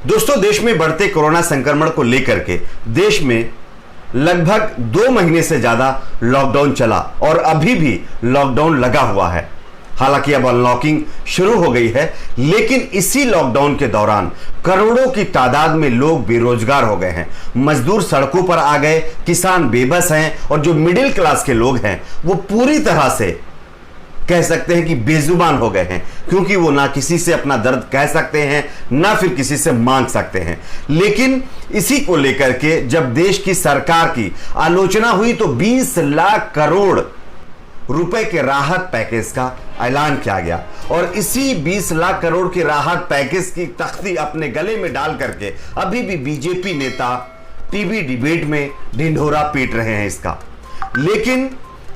दोस्तों, देश में बढ़ते कोरोना संक्रमण को लेकर के देश में लगभग 2 महीने से ज्यादा लॉकडाउन चला और अभी भी लॉकडाउन लगा हुआ है। हालांकि अब अनलॉकिंग शुरू हो गई है, लेकिन इसी लॉकडाउन के दौरान करोड़ों की तादाद में लोग बेरोजगार हो गए हैं। मजदूर सड़कों पर आ गए, किसान बेबस हैं और जो मिडिल क्लास के लोग हैं वो पूरी तरह से कह सकते हैं कि बेजुबान हो गए हैं, क्योंकि वो ना किसी से अपना दर्द कह सकते हैं ना फिर किसी से मांग सकते हैं। लेकिन इसी को लेकर के जब देश की सरकार की आलोचना हुई तो 20 लाख करोड़ रुपए के राहत पैकेज का ऐलान किया गया और इसी 20 लाख करोड़ के राहत पैकेज की तख्ती अपने गले में डाल करके अभी भी बीजेपी नेता टीवी डिबेट में ढिंढोरा पीट रहे हैं इसका। लेकिन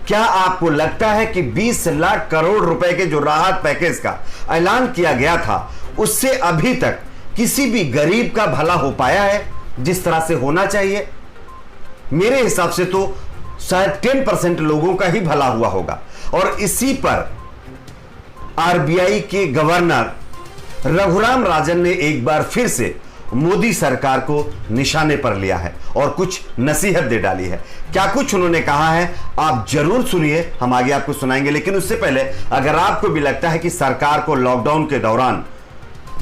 क्या आपको लगता है कि 20 लाख करोड़ रुपए के जो राहत पैकेज का ऐलान किया गया था उससे अभी तक किसी भी गरीब का भला हो पाया है जिस तरह से होना चाहिए? मेरे हिसाब से तो शायद 10% लोगों का ही भला हुआ होगा। और इसी पर आरबीआई के गवर्नर रघुराम राजन ने एक बार फिर से मोदी सरकार को निशाने पर लिया है और कुछ नसीहत दे डाली है। क्या कुछ उन्होंने कहा है आप जरूर सुनिए, हम आगे आपको सुनाएंगे। लेकिन उससे पहले अगर आपको भी लगता है कि सरकार को लॉकडाउन के दौरान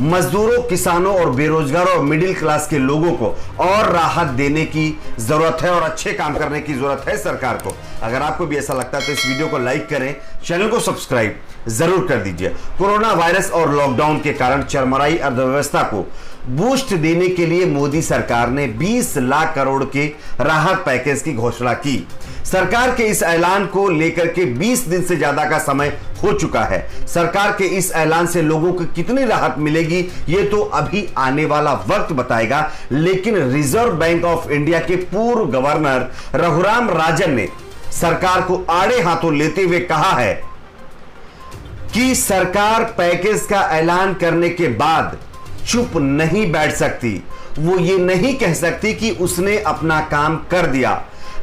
मजदूरों, किसानों और बेरोजगारों और मिडिल क्लास के लोगों को और राहत देने की जरूरत है और अच्छे काम करने की जरूरत है सरकार को, अगर आपको भी ऐसा लगता है तो इस वीडियो को लाइक करें, चैनल को सब्सक्राइब जरूर कर दीजिए। कोरोना वायरस और लॉकडाउन के कारण चरमराई अर्थव्यवस्था को बूस्ट देने के लिए मोदी सरकार ने 20 लाख करोड़ के राहत पैकेज की घोषणा की। सरकार के इस ऐलान को लेकर के 20 दिन से ज्यादा का समय हो चुका है। सरकार के इस ऐलान से लोगों को कितनी राहत मिलेगी ये तो अभी आने वाला वक्त बताएगा। लेकिन रिजर्व बैंक ऑफ इंडिया के पूर्व गवर्नर रघुराम राजन ने सरकार को आड़े हाथों लेते हुए कहा है कि सरकार पैकेज का ऐलान करने के बाद चुप नहीं बैठ सकती, वो ये नहीं कह सकती कि उसने अपना काम कर दिया।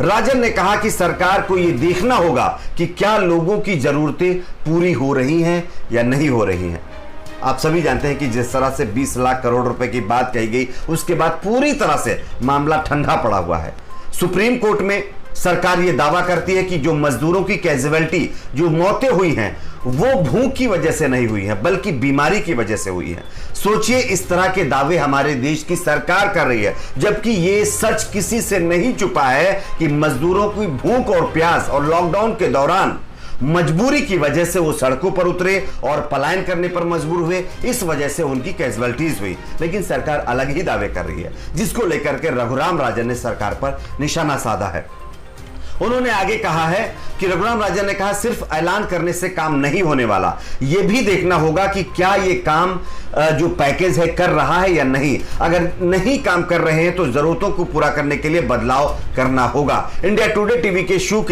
राजन ने कहा कि सरकार को यह देखना होगा कि क्या लोगों की जरूरतें पूरी हो रही हैं या नहीं हो रही हैं। आप सभी जानते हैं कि जिस तरह से 20 लाख करोड़ रुपए की बात कही गई उसके बाद पूरी तरह से मामला ठंडा पड़ा हुआ है। सुप्रीम कोर्ट में सरकार यह दावा करती है कि जो मजदूरों की कैजुअलिटी, जो मौतें हुई हैं वो भूख की वजह से नहीं हुई है बल्कि बीमारी की वजह से हुई है। सोचिए, इस तरह के दावे हमारे देश की सरकार कर रही है, जबकि ये सच किसी से नहीं छुपा है कि मजदूरों की भूख और प्यास और लॉकडाउन के दौरान मजबूरी की वजह से वो सड़कों पर उतरे और पलायन करने पर मजबूर हुए, इस वजह से उनकी कैजुअलिटीज हुई। लेकिन सरकार अलग ही दावे कर रही है, जिसको लेकर के रघुराम राजन ने सरकार पर निशाना साधा है। उन्होंने आगे कहा है कि रघुराम राजन ने कहा सिर्फ ऐलान करने से काम नहीं होने वाला, यह भी देखना होगा कि क्या यह काम जो पैकेज है कर रहा है या नहीं। अगर नहीं काम कर रहे हैं तो जरूरतों को पूरा करने के लिए बदलाव करना होगा। इंडिया टुडे टीवी के शो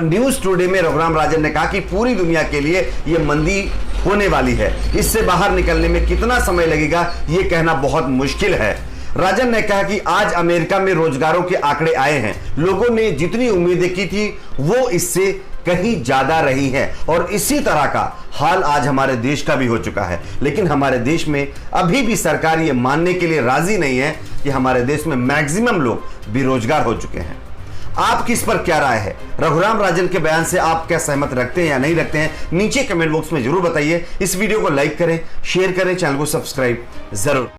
न्यूज टुडे में रघुराम राजन ने कहा कि पूरी दुनिया के लिए यह मंदी होने वाली है, इससे बाहर निकलने में कितना समय लगेगा यह कहना बहुत मुश्किल है। राजन ने कहा कि आज अमेरिका में रोजगारों के आंकड़े आए हैं, लोगों ने जितनी उम्मीदें की थी वो इससे कहीं ज्यादा रही है और इसी तरह का हाल आज हमारे देश का भी हो चुका है। लेकिन हमारे देश में अभी भी सरकार ये मानने के लिए राजी नहीं है कि हमारे देश में मैक्सिमम लोग बेरोजगार हो चुके हैं। आपकी इस पर क्या राय है? रघुराम राजन के बयान से आप क्या सहमत रखते हैं या नहीं रखते हैं? नीचे कमेंट बॉक्स में जरूर बताइए। इस वीडियो को लाइक करें, शेयर करें, चैनल को सब्सक्राइब जरूर